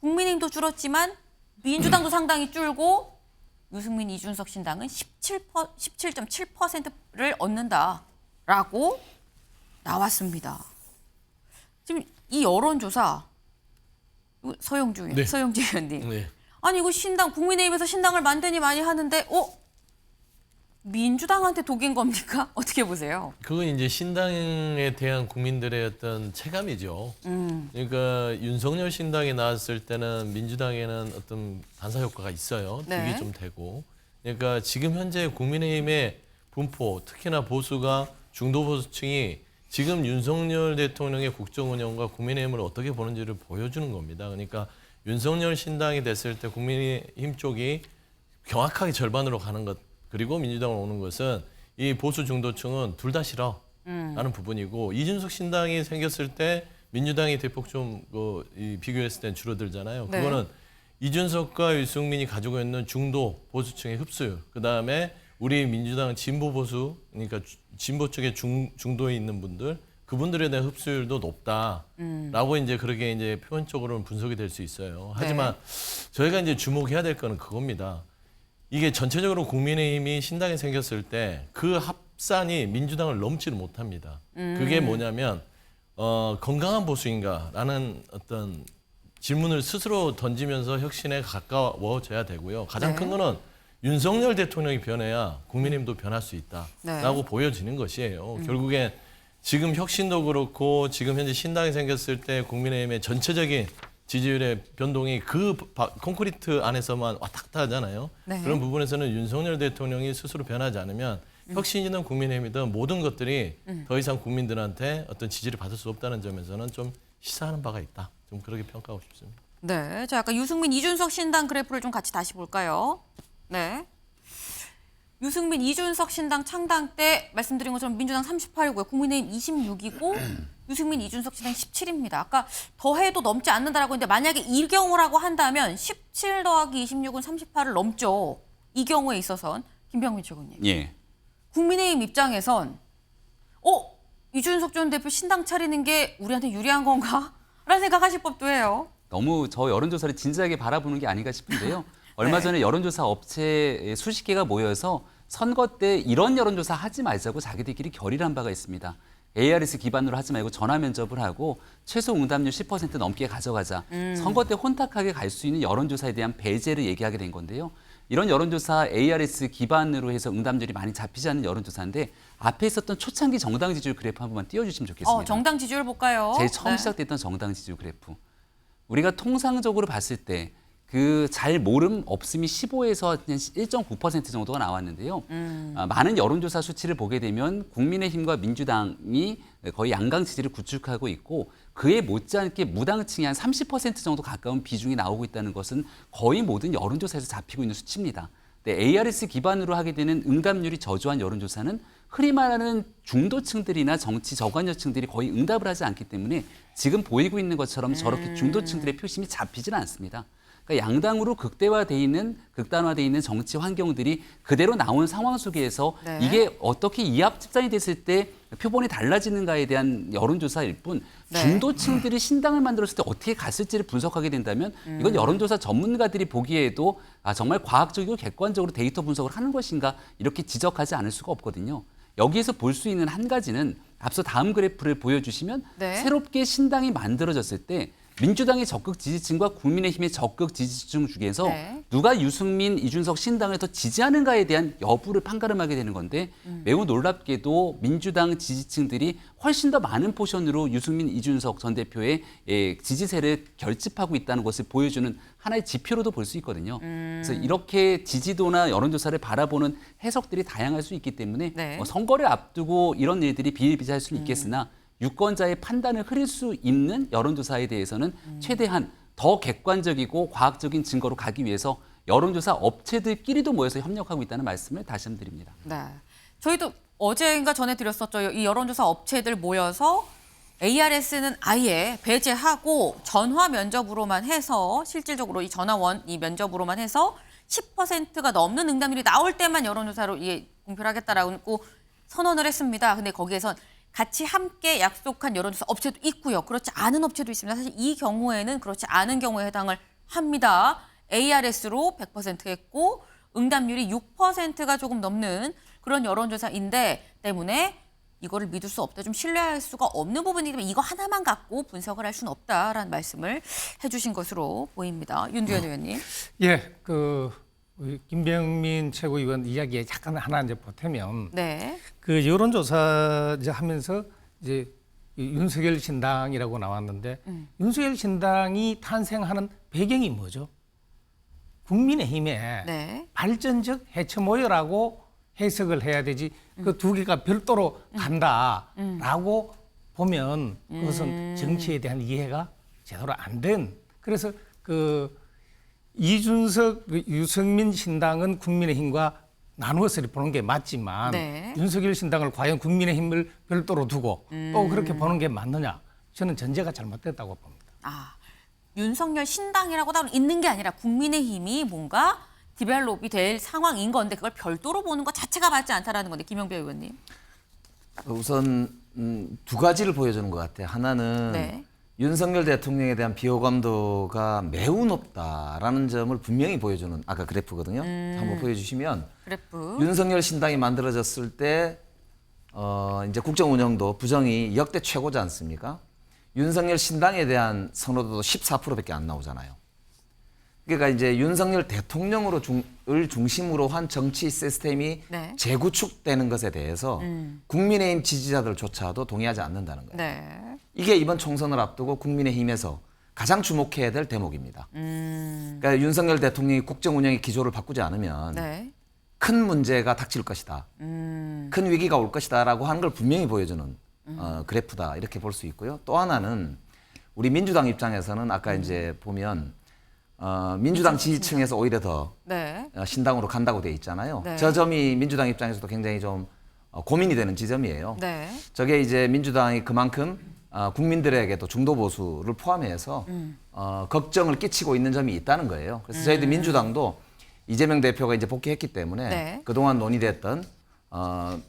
국민의힘도 줄었지만 민주당도 상당히 줄고 유승민, 이준석 신당은 17.7%를 얻는다라고 나왔습니다. 지금 이 여론조사 서영주 의원님. 네. 아니 이거 신당 국민의힘에서 신당을 만드니 많이 하는데 민주당한테 독인 겁니까? 어떻게 보세요? 그건 이제 신당에 대한 국민들의 어떤 체감이죠. 그러니까 윤석열 신당이 나왔을 때는 민주당에는 어떤 반사 효과가 있어요. 네. 득이 좀 되고. 그러니까 지금 현재 국민의힘의 분포, 특히나 보수가 중도 보수층이 지금 윤석열 대통령의 국정 운영과 국민의힘을 어떻게 보는지를 보여주는 겁니다. 그러니까 윤석열 신당이 됐을 때 국민의힘 쪽이 정확하게 절반으로 가는 것, 그리고 민주당으로 오는 것은 이 보수 중도층은 둘 다 싫어 라는 부분이고, 이준석 신당이 생겼을 때 민주당이 대폭 좀 비교했을 땐 줄어들잖아요. 네. 그거는 이준석과 유승민이 가지고 있는 중도 보수층의 흡수율, 그다음에 우리 민주당 진보 보수, 그러니까 진보 쪽에 중도에 있는 분들, 그분들에 대한 흡수율도 높다라고 이제 그렇게 이제 표현적으로는 분석이 될 수 있어요. 하지만 저희가 이제 주목해야 될 거는 그겁니다. 이게 전체적으로 국민의힘이 신당이 생겼을 때 그 합산이 민주당을 넘지를 못합니다. 그게 뭐냐면 건강한 보수인가라는 어떤 질문을 스스로 던지면서 혁신에 가까워져야 되고요. 가장 큰 거는 윤석열 대통령이 변해야 국민의힘도 변할 수 있다라고 보여지는 것이에요. 결국에 지금 혁신도 그렇고 지금 현재 신당이 생겼을 때 국민의힘의 전체적인 지지율의 변동이 그 콘크리트 안에서만 왔다 갔다 하잖아요. 그런 부분에서는 윤석열 대통령이 스스로 변하지 않으면 혁신이든 국민의힘이든 모든 것들이 더 이상 국민들한테 어떤 지지를 받을 수 없다는 점에서는 좀 시사하는 바가 있다. 좀 그렇게 평가하고 싶습니다. 네, 자 아까 유승민, 이준석 신당 그래프를 좀 같이 다시 볼까요? 네. 유승민, 이준석 신당 창당 때 말씀드린 것처럼 민주당 38이고요. 국민의힘 26이고 유승민, 이준석 신당 17입니다. 아까 더해도 넘지 않는다라고 했는데 만약에 이 경우라고 한다면 17 더하기 26은 38을 넘죠. 이 경우에 있어선 김병민 최고님. 예. 국민의힘 입장에선 이준석 전 대표 신당 차리는 게 우리한테 유리한 건가? 라는 생각하실 법도 해요. 너무 저 여론조사를 진지하게 바라보는 게 아닌가 싶은데요. 얼마 전에 여론조사 업체 수십 개가 모여서 선거 때 이런 여론조사 하지 말자고 자기들끼리 결의를 한 바가 있습니다. ARS 기반으로 하지 말고 전화 면접을 하고 최소 응답률 10% 넘게 가져가자. 선거 때 혼탁하게 갈 수 있는 여론조사에 대한 배제를 얘기하게 된 건데요. 이런 여론조사 ARS 기반으로 해서 응답률이 많이 잡히지 않는 여론조사인데 앞에 있었던 초창기 정당 지지율 그래프 한 번만 띄워주시면 좋겠습니다. 정당 지지율 볼까요? 제일 처음 시작됐던 정당 지지율 그래프. 우리가 통상적으로 봤을 때 그 잘 모름 없음이 15에서 1.9% 정도가 나왔는데요. 많은 여론조사 수치를 보게 되면 국민의힘과 민주당이 거의 양강 지지를 구축하고 있고 그에 못지않게 무당층이 한 30% 정도 가까운 비중이 나오고 있다는 것은 거의 모든 여론조사에서 잡히고 있는 수치입니다. ARS 기반으로 하게 되는 응답률이 저조한 여론조사는 흔히 말하는 중도층들이나 정치 저관여층들이 거의 응답을 하지 않기 때문에 지금 보이고 있는 것처럼 저렇게 중도층들의 표심이 잡히지는 않습니다. 그러니까 양당으로 극단화돼 있는 정치 환경들이 그대로 나온 상황 속에서 이게 어떻게 이합 집산이 됐을 때 표본이 달라지는가에 대한 여론조사일 뿐 중도층들이 신당을 만들었을 때 어떻게 갔을지를 분석하게 된다면 이건 여론조사 전문가들이 보기에도 정말 과학적이고 객관적으로 데이터 분석을 하는 것인가 이렇게 지적하지 않을 수가 없거든요. 여기에서 볼 수 있는 한 가지는 앞서 다음 그래프를 보여주시면 새롭게 신당이 만들어졌을 때 민주당의 적극 지지층과 국민의힘의 적극 지지층 중에서 누가 유승민, 이준석 신당을 더 지지하는가에 대한 여부를 판가름하게 되는 건데 매우 놀랍게도 민주당 지지층들이 훨씬 더 많은 포션으로 유승민, 이준석 전 대표의 지지세를 결집하고 있다는 것을 보여주는 하나의 지표로도 볼 수 있거든요. 그래서 이렇게 지지도나 여론조사를 바라보는 해석들이 다양할 수 있기 때문에 선거를 앞두고 이런 일들이 비일비재할 수는 있겠으나 유권자의 판단을 흐릴 수 있는 여론조사에 대해서는 최대한 더 객관적이고 과학적인 증거로 가기 위해서 여론조사 업체들끼리도 모여서 협력하고 있다는 말씀을 다시 한번 드립니다. 네, 저희도 어제인가 전해드렸었죠. 이 여론조사 업체들 모여서 ARS는 아예 배제하고 전화 면접으로만 해서 실질적으로 이 전화원 이 면접으로만 해서 10%가 넘는 응답률이 나올 때만 여론조사로 이게 공표를 하겠다라고 선언을 했습니다. 근데 거기에선 같이 함께 약속한 여론조사 업체도 있고요. 그렇지 않은 업체도 있습니다. 사실 이 경우에는 그렇지 않은 경우에 해당을 합니다. ARS로 100% 했고 응답률이 6%가 조금 넘는 그런 여론조사인데 때문에 이거를 믿을 수 없다, 좀 신뢰할 수가 없는 부분이기 때문에 이거 하나만 갖고 분석을 할 수는 없다라는 말씀을 해주신 것으로 보입니다. 윤두현 의원님. 예, 우리 김병민 최고위원 이야기에 잠깐 하나 이제 보태면 그 여론조사 이제 하면서 이제 윤석열 신당이라고 나왔는데 윤석열 신당이 탄생하는 배경이 뭐죠? 국민의힘의 발전적 해체 모여라고 해석을 해야 되지 그 두 개가 별도로 간다라고 보면 그것은 정치에 대한 이해가 제대로 안 된. 그래서 이준석, 유승민 신당은 국민의힘과 나누어서 보는 게 맞지만 윤석열 신당을 과연 국민의힘을 별도로 두고 또 그렇게 보는 게 맞느냐? 저는 전제가 잘못됐다고 봅니다. 윤석열 신당이라고 따로 있는 게 아니라 국민의힘이 뭔가 디벨롭이 될 상황인 건데 그걸 별도로 보는 것 자체가 맞지 않다라는 건데 김영배 의원님. 우선 두 가지를 보여주는 것 같아요. 하나는 윤석열 대통령에 대한 비호감도가 매우 높다라는 점을 분명히 보여주는 아까 그래프거든요. 한번 보여주시면 윤석열 신당이 만들어졌을 때 이제 국정 운영도 부정이 역대 최고지 않습니까? 윤석열 신당에 대한 선호도도 14%밖에 안 나오잖아요. 그러니까 이제 윤석열 대통령을 중심으로 한 정치 시스템이 네. 재구축되는 것에 대해서 국민의힘 지지자들조차도 동의하지 않는다는 거예요. 네. 이게 이번 총선을 앞두고 국민의힘에서 가장 주목해야 될 대목입니다. 그러니까 윤석열 대통령이 국정 운영의 기조를 바꾸지 않으면 네. 큰 문제가 닥칠 것이다. 큰 위기가 올 것이다라고 하는 걸 분명히 보여주는 그래프다. 이렇게 볼 수 있고요. 또 하나는 우리 민주당 입장에서는 아까 이제 보면 민주당 지지층에서 오히려 더 네. 신당으로 간다고 돼 있잖아요. 네. 저 점이 민주당 입장에서도 굉장히 좀 고민이 되는 지점이에요. 네. 저게 이제 민주당이 그만큼 국민들에게도 중도 보수를 포함해서 걱정을 끼치고 있는 점이 있다는 거예요. 그래서 저희들 민주당도 이재명 대표가 이제 복귀했기 때문에 네. 그동안 논의됐던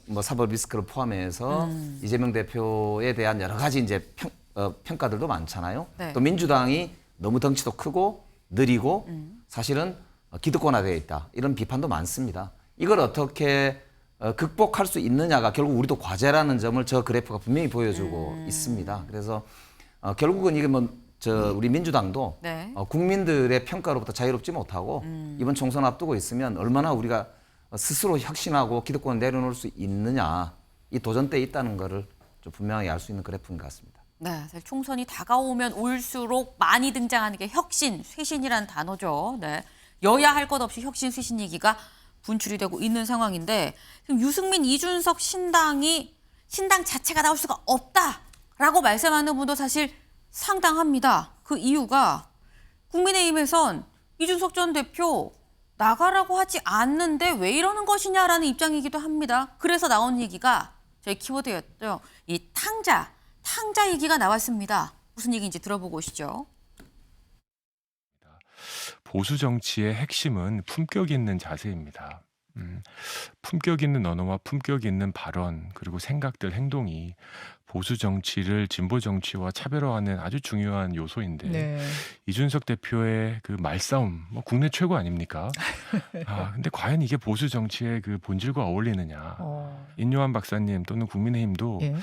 뭐 사법 리스크를 포함해서 이재명 대표에 대한 여러 가지 이제 평가들도 많잖아요. 네. 또 민주당이 너무 덩치도 크고 느리고 사실은 기득권화되어 있다. 이런 비판도 많습니다. 이걸 어떻게 극복할 수 있느냐가 결국 우리도 과제라는 점을 저 그래프가 분명히 보여주고 있습니다. 그래서 결국은 이게 뭐 우리 민주당도 네. 국민들의 평가로부터 자유롭지 못하고 이번 총선 앞두고 있으면 얼마나 우리가 스스로 혁신하고 기득권을 내려놓을 수 있느냐 이 도전대에 있다는 거를 좀 분명하게 알 수 있는 그래프인 것 같습니다. 네, 사실 총선이 다가오면 올수록 많이 등장하는 게 혁신, 쇄신이라는 단어죠. 네, 여야 할 것 없이 혁신, 쇄신 얘기가 분출이 되고 있는 상황인데 지금 유승민, 이준석 신당 자체가 나올 수가 없다라고 말씀하는 분도 사실 상당합니다. 그 이유가 국민의힘에선 이준석 전 대표 나가라고 하지 않는데 왜 이러는 것이냐라는 입장이기도 합니다. 그래서 나온 얘기가 저희 키워드였죠. 이 탕자 얘기가 나왔습니다. 무슨 얘기인지 들어보고 오시죠. 보수 정치의 핵심은 품격 있는 자세입니다. 품격 있는 언어와 품격 있는 발언 그리고 생각들, 행동이 보수 정치를 진보 정치와 차별화하는 아주 중요한 요소인데 네. 이준석 대표의 그 말싸움, 뭐 국내 최고 아닙니까? 근데 과연 이게 보수 정치의 그 본질과 어울리느냐? 인요한 박사님 또는 국민의힘도 예.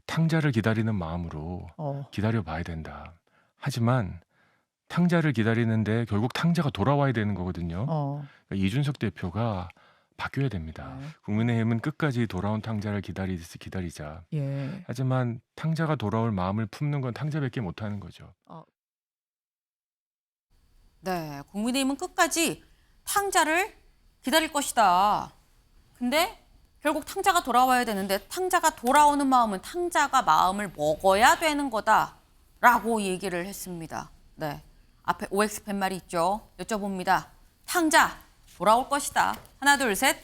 탕자를 기다리는 마음으로 기다려봐야 된다. 하지만 탕자를 기다리는데 결국 탕자가 돌아와야 되는 거거든요. 그러니까 이준석 대표가 바뀌어야 됩니다. 국민의힘은 끝까지 돌아온 탕자를 기다리자. 예. 하지만 탕자가 돌아올 마음을 품는 건 탕자밖에 못하는 거죠. 네, 국민의힘은 끝까지 탕자를 기다릴 것이다. 근데 결국 탕자가 돌아와야 되는데 탕자가 돌아오는 마음은 탕자가 마음을 먹어야 되는 거다라고 얘기를 했습니다. 네, 앞에 OX 팻말이 있죠. 여쭤봅니다. 탕자 돌아올 것이다. 하나, 둘, 셋.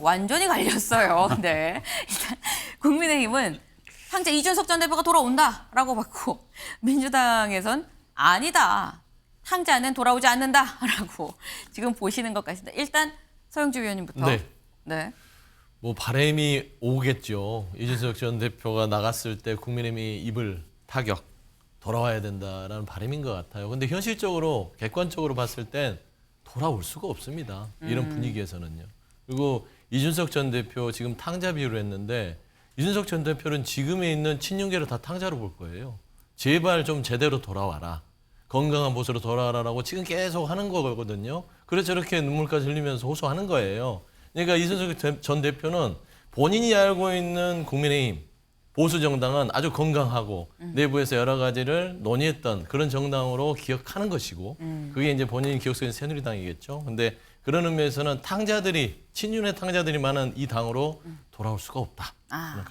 완전히 갈렸어요. 네, 일단 국민의힘은 탕자 이준석 전 대표가 돌아온다라고 받고 민주당에선 아니다. 탕자는 돌아오지 않는다라고 지금 보시는 것 같습니다. 일단 서영주 위원님부터. 네. 네. 뭐 바람이 오겠죠. 이준석 전 대표가 나갔을 때 국민의힘이 입을 타격 돌아와야 된다라는 바람인 것 같아요. 근데 현실적으로 객관적으로 봤을 땐 돌아올 수가 없습니다. 이런 분위기에서는요. 그리고 이준석 전 대표 지금 탕자 비유를 했는데 이준석 전 대표는 지금에 있는 친윤계를 다 탕자로 볼 거예요. 제발 좀 제대로 돌아와라. 건강한 모습으로 돌아와라라고 지금 계속 하는 거거든요. 그래서 저렇게 눈물까지 흘리면서 호소하는 거예요. 그러니까 이준석 전 대표는 본인이 알고 있는 국민의힘 보수 정당은 아주 건강하고 내부에서 여러 가지를 논의했던 그런 정당으로 기억하는 것이고 그게 이제 본인이 기억 속에 새누리당이겠죠. 근데 그런 의미에서는 탕자들이 친윤의 탕자들이 많은 이 당으로 돌아올 수가 없다.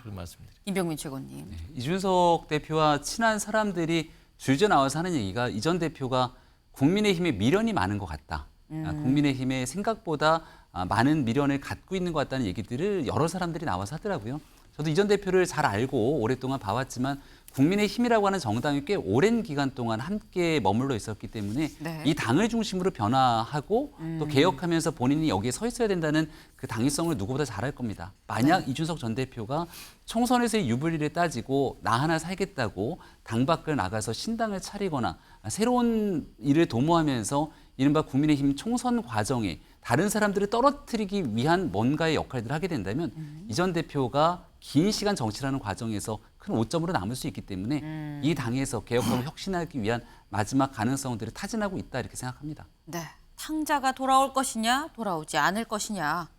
그런 말씀드립니다. 임병민 최고님. 네, 이준석 대표와 친한 사람들이 줄져 나와서 하는 얘기가 이 전 대표가 국민의힘에 미련이 많은 것 같다. 국민의힘에 생각보다 많은 미련을 갖고 있는 것 같다는 얘기들을 여러 사람들이 나와서 하더라고요. 저도 이 전 대표를 잘 알고 오랫동안 봐왔지만 국민의힘이라고 하는 정당이 꽤 오랜 기간 동안 함께 머물러 있었기 때문에 네. 이 당을 중심으로 변화하고 또 개혁하면서 본인이 여기에 서 있어야 된다는 그 당위성을 누구보다 잘 알 겁니다. 만약 이준석 전 대표가 총선에서의 유불리를 따지고 나 하나 살겠다고 당 밖을 나가서 신당을 차리거나 새로운 일을 도모하면서 이른바 국민의힘 총선 과정에 다른 사람들을 떨어뜨리기 위한 뭔가의 역할들을 하게 된다면 이 전 대표가 긴 시간 정치라는 과정에서 큰 오점으로 남을 수 있기 때문에 이 당에서 개혁성을 혁신하기 위한 마지막 가능성들을 타진하고 있다 이렇게 생각합니다. 네. 탕자가 돌아올 것이냐, 돌아오지 않을 것이냐.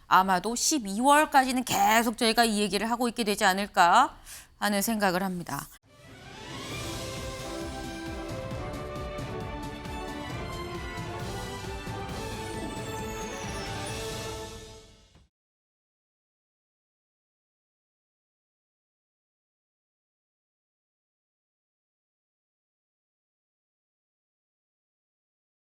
아마도 12월까지는 계속 저희가 이 얘기를 하고 있게 되지 않을까 하는 생각을 합니다.